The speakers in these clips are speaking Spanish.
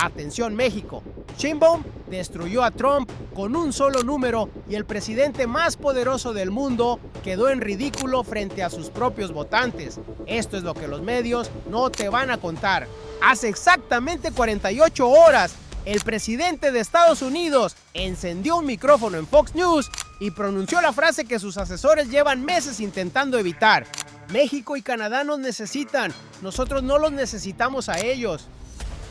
Atención México, Sheinbaum destruyó a Trump con un solo número y el presidente más poderoso del mundo quedó en ridículo frente a sus propios votantes. Esto es lo que los medios no te van a contar. Hace exactamente 48 horas, el presidente de Estados Unidos encendió un micrófono en Fox News y pronunció la frase que sus asesores llevan meses intentando evitar. México y Canadá nos necesitan, nosotros no los necesitamos a ellos.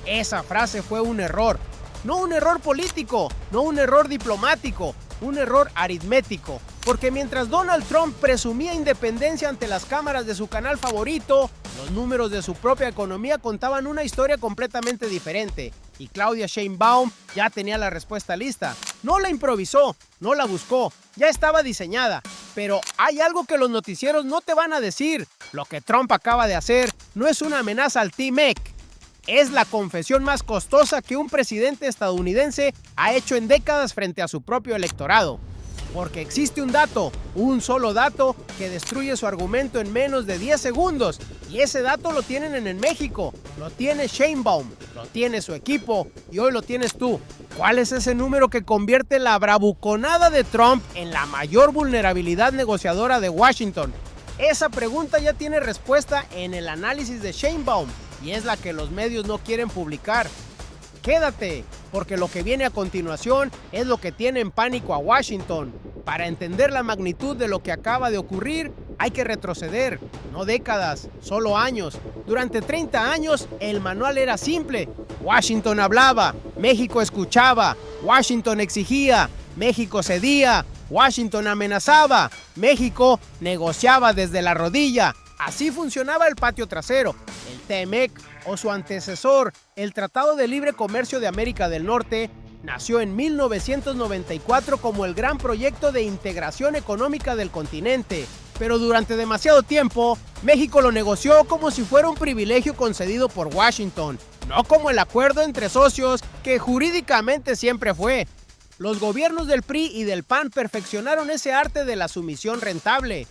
Esa frase fue un error. No un error político, no un error diplomático, un error aritmético. Porque mientras Donald Trump presumía independencia ante las cámaras de su canal favorito, los números de su propia economía contaban una historia completamente diferente. Y Claudia Sheinbaum ya tenía la respuesta lista. No la improvisó, no la buscó, ya estaba diseñada. Pero hay algo que los noticieros no te van a decir. Lo que Trump acaba de hacer no es una amenaza al T-MEC. Es la confesión más costosa que un presidente estadounidense ha hecho en décadas frente a su propio electorado. Porque existe un solo dato, que destruye su argumento en menos de 10 segundos. Y ese dato lo tienen en México, lo tiene Sheinbaum, lo tiene su equipo y hoy lo tienes tú. ¿Cuál es ese número que convierte la bravuconada de Trump en la mayor vulnerabilidad negociadora de Washington? Esa pregunta ya tiene respuesta en el análisis de Sheinbaum y es la que los medios no quieren publicar. Quédate, porque lo que viene a continuación es lo que tiene en pánico a Washington. Para entender la magnitud de lo que acaba de ocurrir, hay que retroceder, no décadas, solo años. Durante 30 años, el manual era simple. Washington hablaba, México escuchaba, Washington exigía, México cedía, Washington amenazaba, México negociaba desde la rodilla. Así funcionaba el patio trasero. El T-MEC o su antecesor, el Tratado de Libre Comercio de América del Norte, nació en 1994 como el gran proyecto de integración económica del continente. Pero durante demasiado tiempo, México lo negoció como si fuera un privilegio concedido por Washington, no como el acuerdo entre socios que jurídicamente siempre fue. Los gobiernos del PRI y del PAN perfeccionaron ese arte de la sumisión rentable.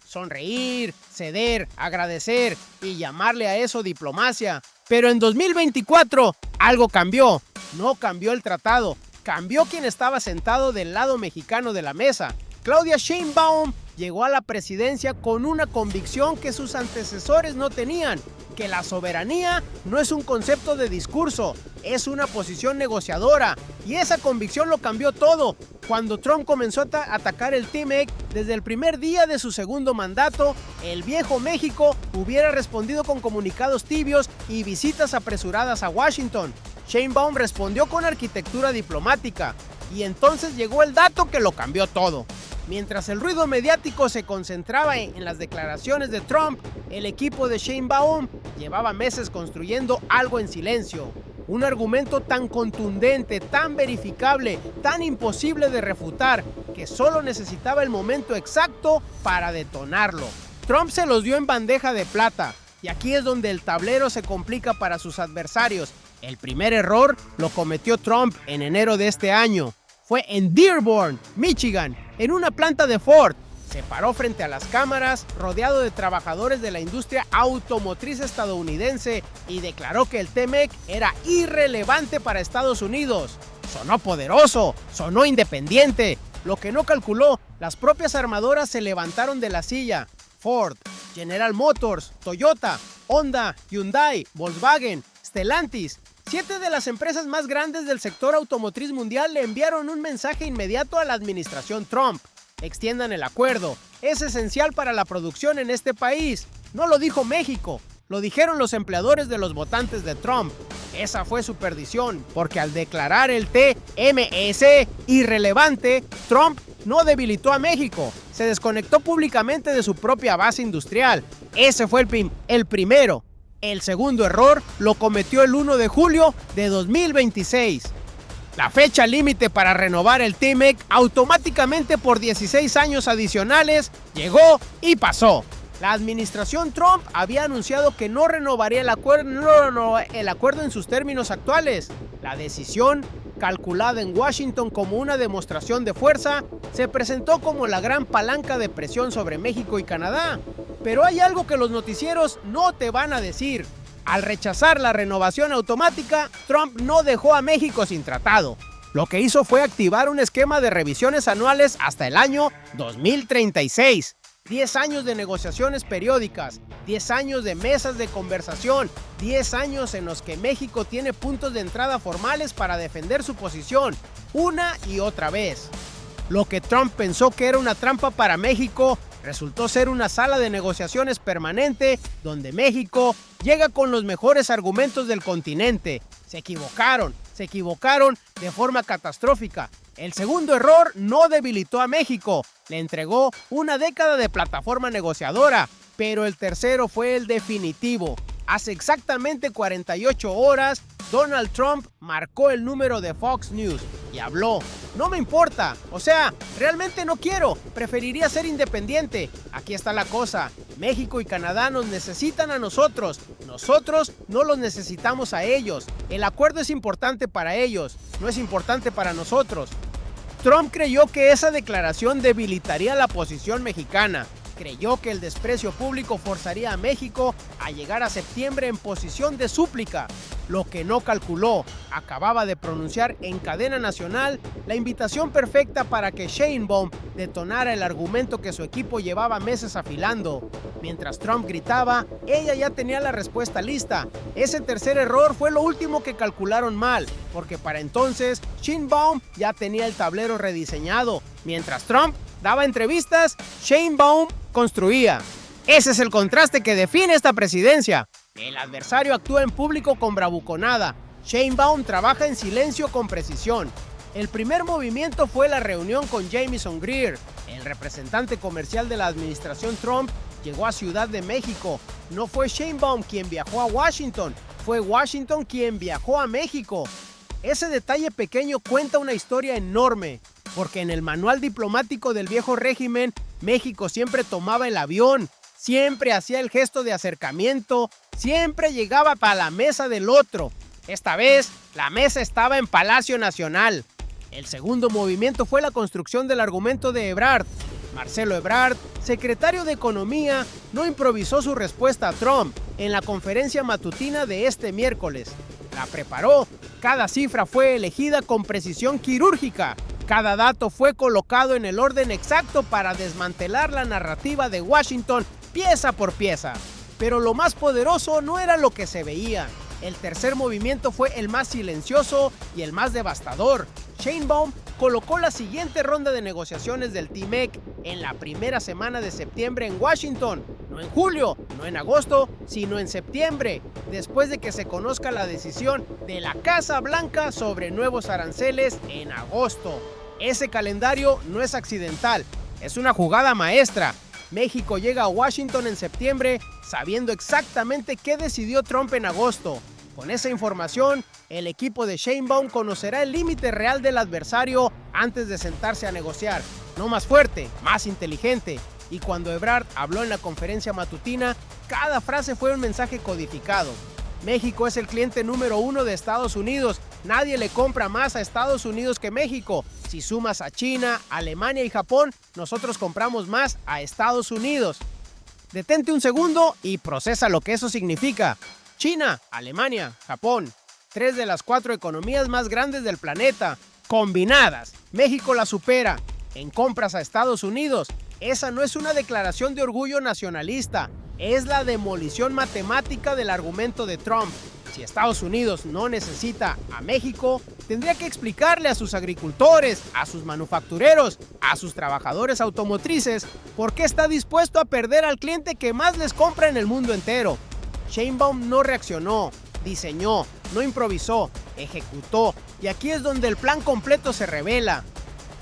Sonreír, ceder, agradecer y llamarle a eso diplomacia. Pero en 2024 algo cambió. No cambió el tratado, cambió quien estaba sentado del lado mexicano de la mesa. Claudia Sheinbaum llegó a la presidencia con una convicción que sus antecesores no tenían, que la soberanía no es un concepto de discurso, es una posición negociadora. Y esa convicción lo cambió todo. Cuando Trump comenzó a atacar el T-MEC desde el primer día de su segundo mandato, el viejo México hubiera respondido con comunicados tibios y visitas apresuradas a Washington. Sheinbaum respondió con arquitectura diplomática. Y entonces llegó el dato que lo cambió todo. Mientras el ruido mediático se concentraba en las declaraciones de Trump, el equipo de Sheinbaum llevaba meses construyendo algo en silencio. Un argumento tan contundente, tan verificable, tan imposible de refutar, que solo necesitaba el momento exacto para detonarlo. Trump se los dio en bandeja de plata, y aquí es donde el tablero se complica para sus adversarios. El primer error lo cometió Trump en enero de este año. Fue en Dearborn, Michigan, en una planta de Ford. Se paró frente a las cámaras, rodeado de trabajadores de la industria automotriz estadounidense y declaró que el T-MEC era irrelevante para Estados Unidos. Sonó poderoso, sonó independiente. Lo que no calculó, las propias armadoras se levantaron de la silla. Ford, General Motors, Toyota, Honda, Hyundai, Volkswagen, Stellantis. 7 de las empresas más grandes del sector automotriz mundial le enviaron un mensaje inmediato a la administración Trump. Extiendan el acuerdo, es esencial para la producción en este país. No lo dijo México, lo dijeron los empleadores de los votantes de Trump. Esa fue su perdición, porque al declarar el TMS irrelevante, Trump no debilitó a México, se desconectó públicamente de su propia base industrial. Ese fue el primero. El segundo error lo cometió el 1 de julio de 2026. La fecha límite para renovar el T-MEC automáticamente por 16 años adicionales llegó y pasó. La administración Trump había anunciado que no renovaría el acuerdo en sus términos actuales. La decisión, calculada en Washington como una demostración de fuerza, se presentó como la gran palanca de presión sobre México y Canadá. Pero hay algo que los noticieros no te van a decir. Al rechazar la renovación automática, Trump no dejó a México sin tratado. Lo que hizo fue activar un esquema de revisiones anuales hasta el año 2036. 10 años de negociaciones periódicas, 10 años de mesas de conversación, 10 años en los que México tiene puntos de entrada formales para defender su posición, una y otra vez. Lo que Trump pensó que era una trampa para México, resultó ser una sala de negociaciones permanente donde México llega con los mejores argumentos del continente. Se equivocaron de forma catastrófica. El segundo error no debilitó a México, le entregó una década de plataforma negociadora, pero el tercero fue el definitivo. Hace exactamente 48 horas, Donald Trump marcó el número de Fox News y habló. No me importa, realmente no quiero, preferiría ser independiente. Aquí está la cosa, México y Canadá nos necesitan a nosotros no los necesitamos a ellos. El acuerdo es importante para ellos, no es importante para nosotros. Trump creyó que esa declaración debilitaría la posición mexicana. Creyó que el desprecio público forzaría a México a llegar a septiembre en posición de súplica. Lo que no calculó, acababa de pronunciar en cadena nacional la invitación perfecta para que Sheinbaum detonara el argumento que su equipo llevaba meses afilando. Mientras Trump gritaba, ella ya tenía la respuesta lista. Ese tercer error fue lo último que calcularon mal, porque para entonces Sheinbaum ya tenía el tablero rediseñado. Mientras Trump daba entrevistas, Sheinbaum construía. Ese es el contraste que define esta presidencia. El adversario actúa en público con bravuconada. Sheinbaum trabaja en silencio con precisión. El primer movimiento fue la reunión con Jamieson Greer. El representante comercial de la administración Trump llegó a Ciudad de México. No fue Sheinbaum quien viajó a Washington, fue Washington quien viajó a México. Ese detalle pequeño cuenta una historia enorme, porque en el manual diplomático del viejo régimen, México siempre tomaba el avión, siempre hacía el gesto de acercamiento, siempre llegaba para la mesa del otro. Esta vez, la mesa estaba en Palacio Nacional. El segundo movimiento fue la construcción del argumento de Ebrard. Marcelo Ebrard, secretario de Economía, no improvisó su respuesta a Trump en la conferencia matutina de este miércoles. La preparó. Cada cifra fue elegida con precisión quirúrgica. Cada dato fue colocado en el orden exacto para desmantelar la narrativa de Washington pieza por pieza. Pero lo más poderoso no era lo que se veía. El tercer movimiento fue el más silencioso y el más devastador. Sheinbaum colocó la siguiente ronda de negociaciones del TMEC en la primera semana de septiembre en Washington. No en julio, no en agosto, sino en septiembre, después de que se conozca la decisión de la Casa Blanca sobre nuevos aranceles en agosto. Ese calendario no es accidental, es una jugada maestra. México llega a Washington en septiembre sabiendo exactamente qué decidió Trump en agosto. Con esa información, el equipo de Sheinbaum conocerá el límite real del adversario antes de sentarse a negociar. No más fuerte, más inteligente. Y cuando Ebrard habló en la conferencia matutina, cada frase fue un mensaje codificado. México es el cliente número 1 de Estados Unidos. Nadie le compra más a Estados Unidos que México. Si sumas a China, Alemania y Japón, nosotros compramos más a Estados Unidos. Detente un segundo y procesa lo que eso significa. China, Alemania, Japón, 3 de las 4 economías más grandes del planeta, combinadas. México la supera en compras a Estados Unidos. Esa no es una declaración de orgullo nacionalista, es la demolición matemática del argumento de Trump. Si Estados Unidos no necesita a México, tendría que explicarle a sus agricultores, a sus manufactureros, a sus trabajadores automotrices, por qué está dispuesto a perder al cliente que más les compra en el mundo entero. Sheinbaum no reaccionó, diseñó, no improvisó, ejecutó, y aquí es donde el plan completo se revela.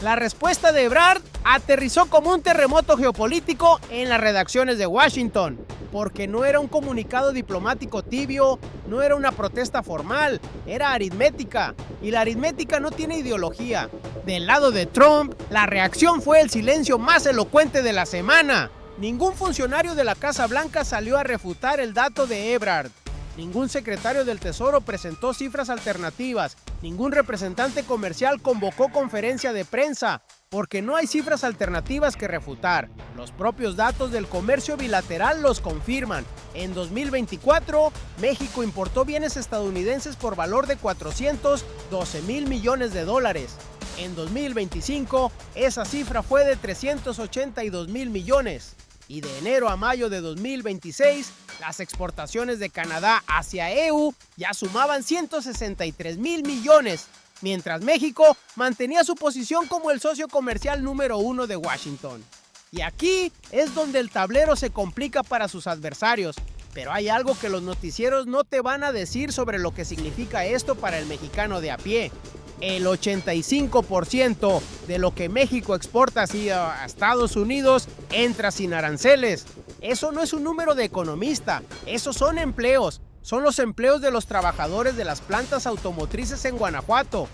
La respuesta de Ebrard aterrizó como un terremoto geopolítico en las redacciones de Washington, porque no era un comunicado diplomático tibio, no era una protesta formal, era aritmética, y la aritmética no tiene ideología. Del lado de Trump, la reacción fue el silencio más elocuente de la semana. Ningún funcionario de la Casa Blanca salió a refutar el dato de Ebrard. Ningún secretario del Tesoro presentó cifras alternativas, ningún representante comercial convocó conferencia de prensa, porque no hay cifras alternativas que refutar. Los propios datos del comercio bilateral los confirman. En 2024, México importó bienes estadounidenses por valor de 412,000 millones de dólares. En 2025, esa cifra fue de 382,000 millones. Y de enero a mayo de 2026, las exportaciones de Canadá hacia EU ya sumaban 163,000 millones, mientras México mantenía su posición como el socio comercial número 1 de Washington. Y aquí es donde el tablero se complica para sus adversarios, pero hay algo que los noticieros no te van a decir sobre lo que significa esto para el mexicano de a pie. El 85% de lo que México exporta hacia Estados Unidos entra sin aranceles. Eso no es un número de economista, esos son empleos. Son los empleos de los trabajadores de las plantas automotrices en Guanajuato,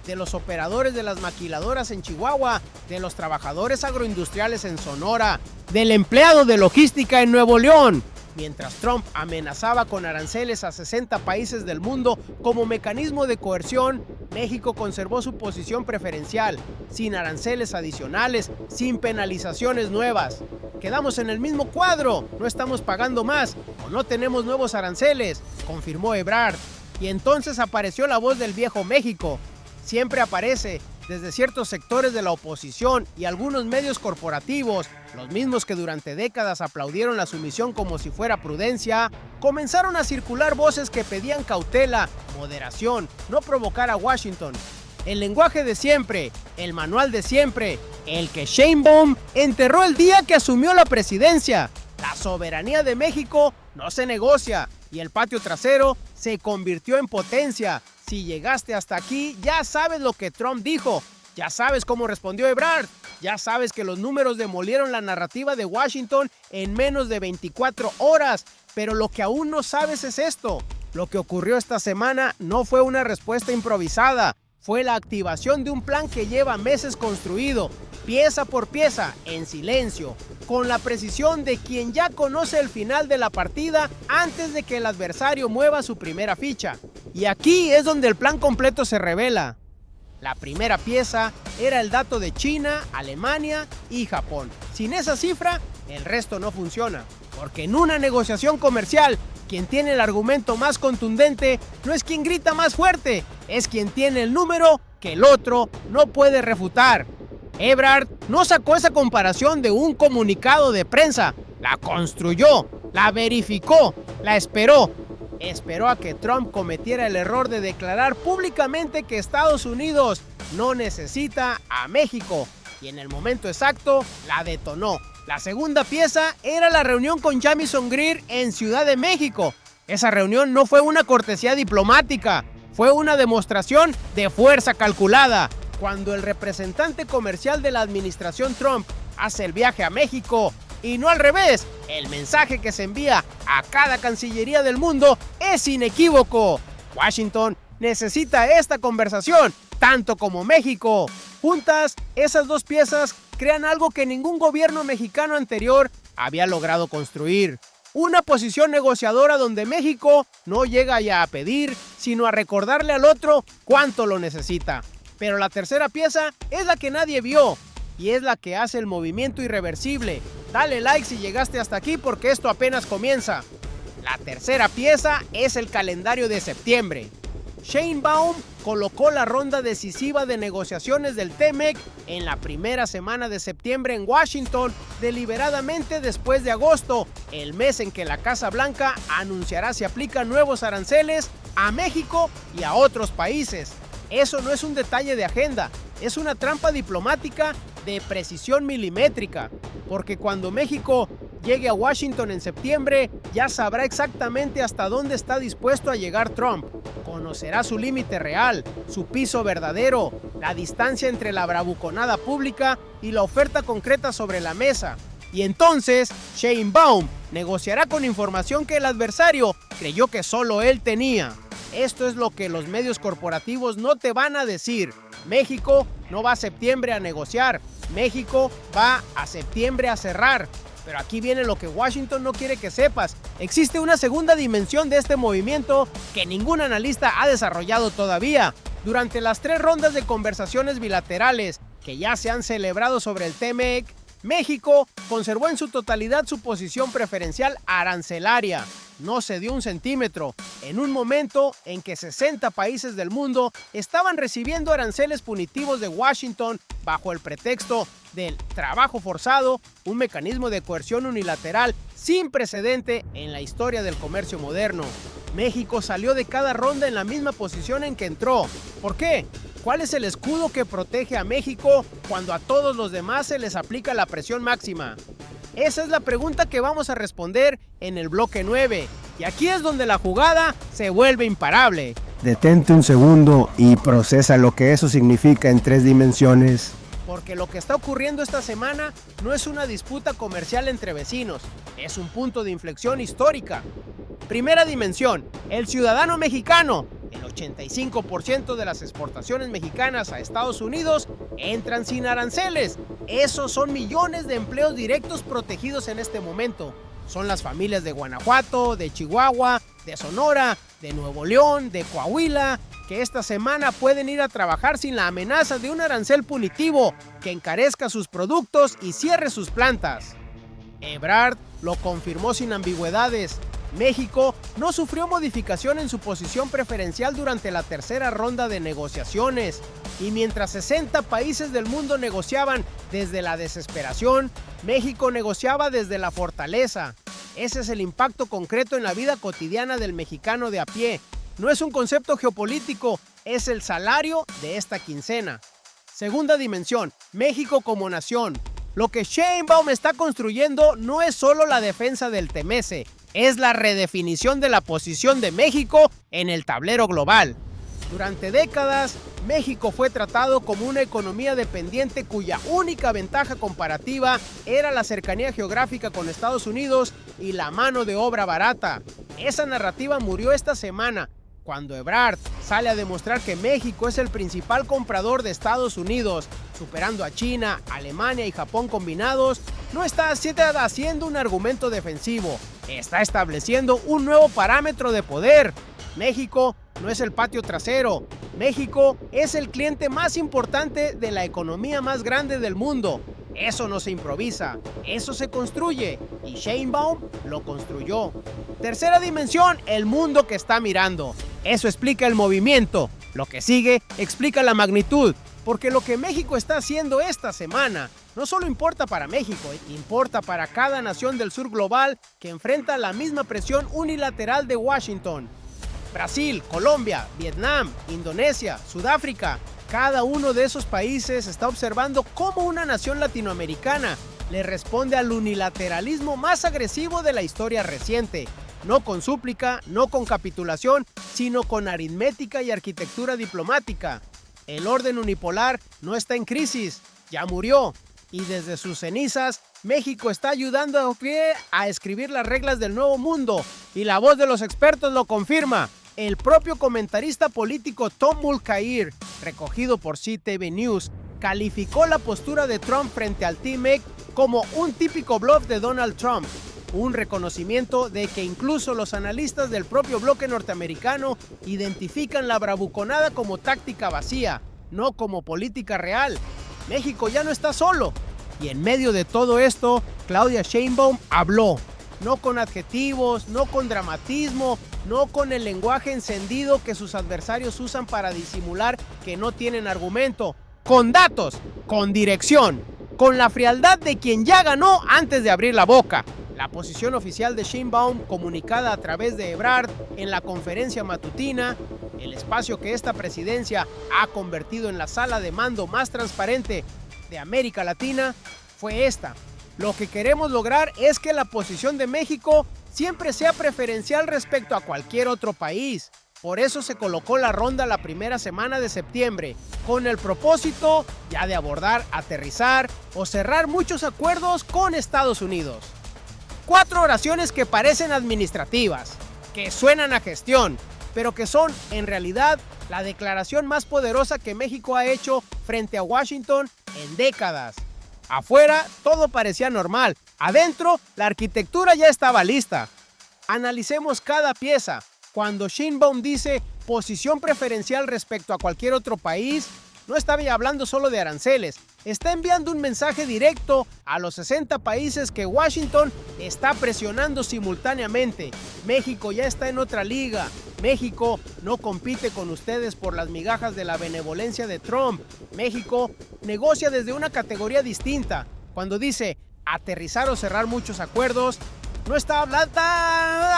de los operadores de las maquiladoras en Chihuahua, de los trabajadores agroindustriales en Sonora, del empleado de logística en Nuevo León. Mientras Trump amenazaba con aranceles a 60 países del mundo como mecanismo de coerción, México conservó su posición preferencial, sin aranceles adicionales, sin penalizaciones nuevas. Quedamos en el mismo cuadro, no estamos pagando más o no tenemos nuevos aranceles, confirmó Ebrard. Y entonces apareció la voz del viejo México. Siempre aparece desde ciertos sectores de la oposición y algunos medios corporativos, los mismos que durante décadas aplaudieron la sumisión como si fuera prudencia, comenzaron a circular voces que pedían cautela, moderación, no provocar a Washington. El lenguaje de siempre, el manual de siempre, el que Sheinbaum enterró el día que asumió la presidencia. La soberanía de México no se negocia y el patio trasero se convirtió en potencia. Si llegaste hasta aquí, ya sabes lo que Trump dijo, ya sabes cómo respondió Ebrard, ya sabes que los números demolieron la narrativa de Washington en menos de 24 horas, pero lo que aún no sabes es esto. Lo que ocurrió esta semana no fue una respuesta improvisada, fue la activación de un plan que lleva meses construido, pieza por pieza, en silencio, con la precisión de quien ya conoce el final de la partida antes de que el adversario mueva su primera ficha. Y aquí es donde el plan completo se revela. La primera pieza era el dato de China, Alemania y Japón. Sin esa cifra, el resto no funciona. Porque en una negociación comercial, quien tiene el argumento más contundente no es quien grita más fuerte, es quien tiene el número que el otro no puede refutar. Ebrard no sacó esa comparación de un comunicado de prensa, la construyó, la verificó, la esperó. Esperó a que Trump cometiera el error de declarar públicamente que Estados Unidos no necesita a México y en el momento exacto la detonó. La segunda pieza era la reunión con Jamieson Greer en Ciudad de México. Esa reunión no fue una cortesía diplomática, fue una demostración de fuerza calculada. Cuando el representante comercial de la administración Trump hace el viaje a México, y no al revés, el mensaje que se envía a cada cancillería del mundo es inequívoco. Washington necesita esta conversación, tanto como México. Juntas, esas dos piezas crean algo que ningún gobierno mexicano anterior había logrado construir. Una posición negociadora donde México no llega ya a pedir, sino a recordarle al otro cuánto lo necesita. Pero la tercera pieza es la que nadie vio y es la que hace el movimiento irreversible. Dale like si llegaste hasta aquí porque esto apenas comienza. La tercera pieza es el calendario de septiembre. Sheinbaum colocó la ronda decisiva de negociaciones del TEMEC en la primera semana de septiembre en Washington, deliberadamente después de agosto, el mes en que la Casa Blanca anunciará si aplica nuevos aranceles a México y a otros países. Eso no es un detalle de agenda, es una trampa diplomática de precisión milimétrica, porque cuando México llegue a Washington en septiembre, ya sabrá exactamente hasta dónde está dispuesto a llegar Trump. Conocerá su límite real, su piso verdadero, la distancia entre la bravuconada pública y la oferta concreta sobre la mesa. Y entonces, Sheinbaum negociará con información que el adversario creyó que solo él tenía. Esto es lo que los medios corporativos no te van a decir. México no va a septiembre a negociar, México va a septiembre a cerrar. Pero aquí viene lo que Washington no quiere que sepas. Existe una segunda dimensión de este movimiento que ningún analista ha desarrollado todavía. Durante las 3 rondas de conversaciones bilaterales que ya se han celebrado sobre el TMEC, México conservó en su totalidad su posición preferencial arancelaria. No cedió un centímetro, en un momento en que 60 países del mundo estaban recibiendo aranceles punitivos de Washington bajo el pretexto del trabajo forzado, un mecanismo de coerción unilateral sin precedente en la historia del comercio moderno. México salió de cada ronda en la misma posición en que entró. ¿Por qué? ¿Cuál es el escudo que protege a México cuando a todos los demás se les aplica la presión máxima? Esa es la pregunta que vamos a responder en el bloque 9. Y aquí es donde la jugada se vuelve imparable. Detente un segundo y procesa lo que eso significa en 3 dimensiones. Porque lo que está ocurriendo esta semana no es una disputa comercial entre vecinos, es un punto de inflexión histórica. Primera dimensión, el ciudadano mexicano. El 85% de las exportaciones mexicanas a Estados Unidos entran sin aranceles. Esos son millones de empleos directos protegidos en este momento. Son las familias de Guanajuato, de Chihuahua, de Sonora, de Nuevo León, de Coahuila, que esta semana pueden ir a trabajar sin la amenaza de un arancel punitivo que encarezca sus productos y cierre sus plantas. Ebrard lo confirmó sin ambigüedades. México no sufrió modificación en su posición preferencial durante la tercera ronda de negociaciones. Y mientras 60 países del mundo negociaban desde la desesperación, México negociaba desde la fortaleza. Ese es el impacto concreto en la vida cotidiana del mexicano de a pie. No es un concepto geopolítico, es el salario de esta quincena. Segunda dimensión, México como nación. Lo que Sheinbaum está construyendo no es solo la defensa del TMC, es la redefinición de la posición de México en el tablero global. Durante décadas, México fue tratado como una economía dependiente cuya única ventaja comparativa era la cercanía geográfica con Estados Unidos y la mano de obra barata. Esa narrativa murió esta semana, cuando Ebrard sale a demostrar que México es el principal comprador de Estados Unidos, superando a China, Alemania y Japón combinados. No está haciendo un argumento defensivo, está estableciendo un nuevo parámetro de poder. México no es el patio trasero, México es el cliente más importante de la economía más grande del mundo. Eso no se improvisa, eso se construye, y Sheinbaum lo construyó. Tercera dimensión, el mundo que está mirando. Eso explica el movimiento. Lo que sigue explica la magnitud, porque lo que México está haciendo esta semana no solo importa para México, importa para cada nación del sur global que enfrenta la misma presión unilateral de Washington. Brasil, Colombia, Vietnam, Indonesia, Sudáfrica. Cada uno de esos países está observando cómo una nación latinoamericana le responde al unilateralismo más agresivo de la historia reciente. No con súplica, no con capitulación, sino con aritmética y arquitectura diplomática. El orden unipolar no está en crisis, ya murió. Y desde sus cenizas, México está ayudando a pie a escribir las reglas del nuevo mundo. Y la voz de los expertos lo confirma. El propio comentarista político Tom Mulcair, recogido por CTV News, calificó la postura de Trump frente al TMEC como un típico bluff de Donald Trump. Un reconocimiento de que incluso los analistas del propio bloque norteamericano identifican la bravuconada como táctica vacía, no como política real. México ya no está solo. Y en medio de todo esto, Claudia Sheinbaum habló. No con adjetivos, no con dramatismo, no con el lenguaje encendido que sus adversarios usan para disimular que no tienen argumento. Con datos, con dirección, con la frialdad de quien ya ganó antes de abrir la boca. La posición oficial de Sheinbaum, comunicada a través de Ebrard en la conferencia matutina, el espacio que esta presidencia ha convertido en la sala de mando más transparente de América Latina, fue esta. Lo que queremos lograr es que la posición de México siempre sea preferencial respecto a cualquier otro país. Por eso se colocó la ronda la primera semana de septiembre, con el propósito ya de abordar, aterrizar o cerrar muchos acuerdos con Estados Unidos. 4 oraciones que parecen administrativas, que suenan a gestión, pero que son, en realidad, la declaración más poderosa que México ha hecho frente a Washington en décadas. Afuera todo parecía normal, adentro la arquitectura ya estaba lista. Analicemos cada pieza. Cuando Sheinbaum dice posición preferencial respecto a cualquier otro país, no estaba hablando solo de aranceles, está enviando un mensaje directo a los 60 países que Washington está presionando simultáneamente. México ya está en otra liga. México no compite con ustedes por las migajas de la benevolencia de Trump. México negocia desde una categoría distinta. Cuando dice aterrizar o cerrar muchos acuerdos, no está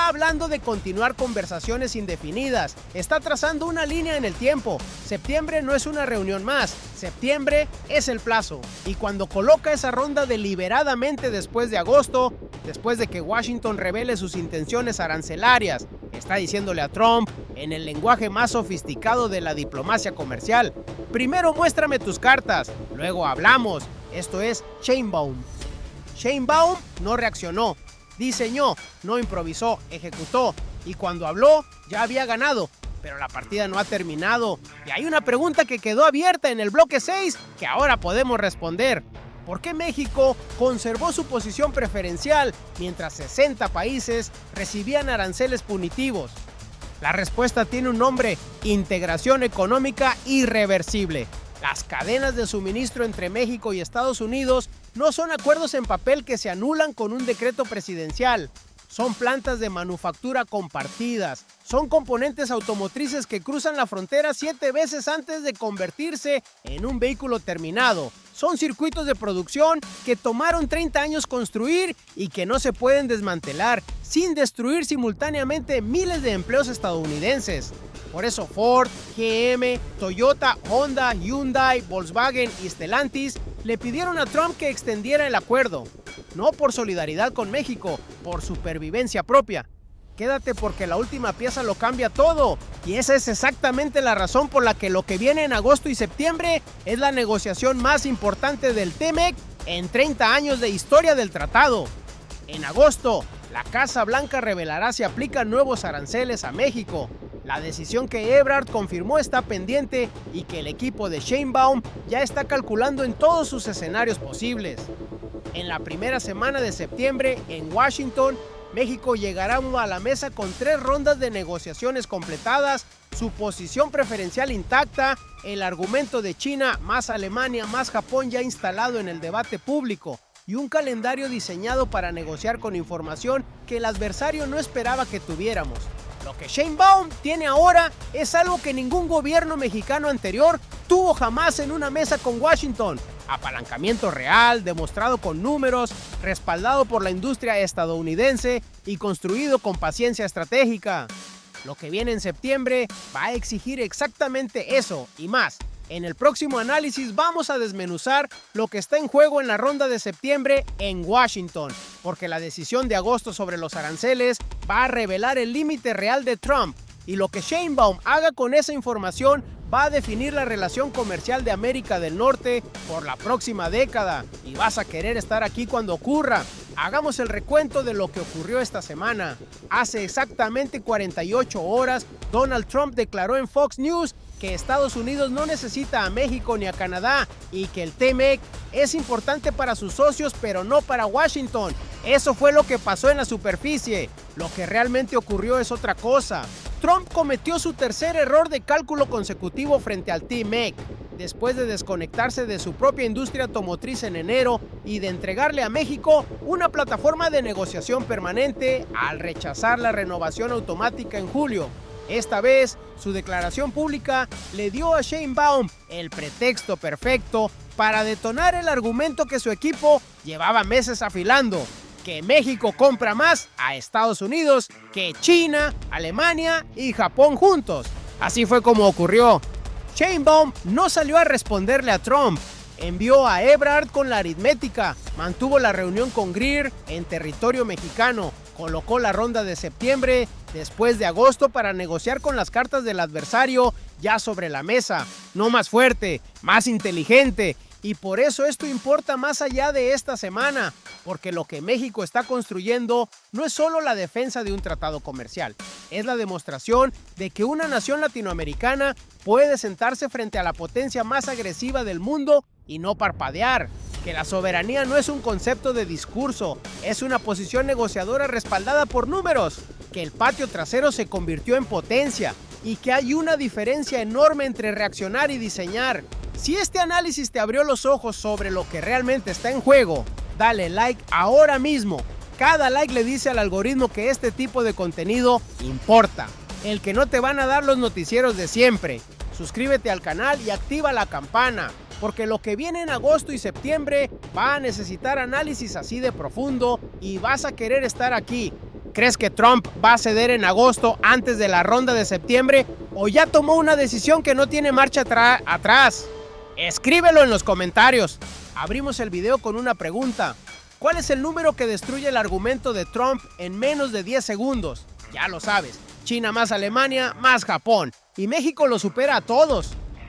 hablando de continuar conversaciones indefinidas. Está trazando una línea en el tiempo. Septiembre no es una reunión más. Septiembre es el plazo. Y cuando coloca esa ronda deliberadamente después de agosto, después de que Washington revele sus intenciones arancelarias, está diciéndole a Trump, en el lenguaje más sofisticado de la diplomacia comercial: primero muéstrame tus cartas, luego hablamos. Esto es Sheinbaum. Sheinbaum no reaccionó. Diseñó, no improvisó, ejecutó, y cuando habló ya había ganado, pero la partida no ha terminado. Y hay una pregunta que quedó abierta en el bloque 6 que ahora podemos responder. ¿Por qué México conservó su posición preferencial mientras 60 países recibían aranceles punitivos? La respuesta tiene un nombre: integración económica irreversible. Las cadenas de suministro entre México y Estados Unidos no son acuerdos en papel que se anulan con un decreto presidencial. Son plantas de manufactura compartidas. Son componentes automotrices que cruzan la frontera 7 veces antes de convertirse en un vehículo terminado. Son circuitos de producción que tomaron 30 años construir y que no se pueden desmantelar sin destruir simultáneamente miles de empleos estadounidenses. Por eso Ford, GM, Toyota, Honda, Hyundai, Volkswagen y Stellantis le pidieron a Trump que extendiera el acuerdo. No por solidaridad con México, por supervivencia propia. Quédate porque la última pieza lo cambia todo. Y esa es exactamente la razón por la que lo que viene en agosto y septiembre es la negociación más importante del TMEC en 30 años de historia del tratado. En agosto, la Casa Blanca revelará si aplican nuevos aranceles a México. La decisión que Ebrard confirmó está pendiente y que el equipo de Sheinbaum ya está calculando en todos sus escenarios posibles. En la primera semana de septiembre, en Washington, México llegará a la mesa con 3 rondas de negociaciones completadas, su posición preferencial intacta, el argumento de China más Alemania más Japón ya instalado en el debate público y un calendario diseñado para negociar con información que el adversario no esperaba que tuviéramos. Lo que Sheinbaum tiene ahora es algo que ningún gobierno mexicano anterior tuvo jamás en una mesa con Washington. Apalancamiento real, demostrado con números, respaldado por la industria estadounidense y construido con paciencia estratégica. Lo que viene en septiembre va a exigir exactamente eso y más. En el próximo análisis vamos a desmenuzar lo que está en juego en la ronda de septiembre en Washington, porque la decisión de agosto sobre los aranceles va a revelar el límite real de Trump, y lo que Sheinbaum haga con esa información va a definir la relación comercial de América del Norte por la próxima década, y vas a querer estar aquí cuando ocurra. Hagamos el recuento de lo que ocurrió esta semana. Hace exactamente 48 horas, Donald Trump declaró en Fox News que Estados Unidos no necesita a México ni a Canadá y que el TMEC es importante para sus socios pero no para Washington. Eso fue lo que pasó en la superficie. Lo que realmente ocurrió es otra cosa. Trump cometió su tercer error de cálculo consecutivo frente al TMEC. Después de desconectarse de su propia industria automotriz en enero y de entregarle a México una plataforma de negociación permanente al rechazar la renovación automática en julio. Esta vez, su declaración pública le dio a Sheinbaum el pretexto perfecto para detonar el argumento que su equipo llevaba meses afilando, que México compra más a Estados Unidos que China, Alemania y Japón juntos. Así fue como ocurrió. Sheinbaum no salió a responderle a Trump. Envió a Ebrard con la aritmética, mantuvo la reunión con Greer en territorio mexicano, colocó la ronda de septiembre después de agosto para negociar con las cartas del adversario ya sobre la mesa, no más fuerte, más inteligente, y por eso esto importa más allá de esta semana, porque lo que México está construyendo no es solo la defensa de un tratado comercial, es la demostración de que una nación latinoamericana puede sentarse frente a la potencia más agresiva del mundo y no parpadear. que la soberanía no es un concepto de discurso, es una posición negociadora respaldada por números, que el patio trasero se convirtió en potencia y que hay una diferencia enorme entre reaccionar y diseñar. Si este análisis te abrió los ojos sobre lo que realmente está en juego, dale like ahora mismo. Cada like le dice al algoritmo que este tipo de contenido importa, el que no te van a dar los noticieros de siempre. Suscríbete al canal y activa la campana, porque lo que viene en agosto y septiembre va a necesitar análisis así de profundo y vas a querer estar aquí. ¿Crees que Trump va a ceder en agosto antes de la ronda de septiembre o ya tomó una decisión que no tiene marcha atrás? Escríbelo en los comentarios. Abrimos el video con una pregunta. ¿Cuál es el número que destruye el argumento de Trump en menos de 10 segundos? Ya lo sabes, China más Alemania más Japón. Y México lo supera a todos.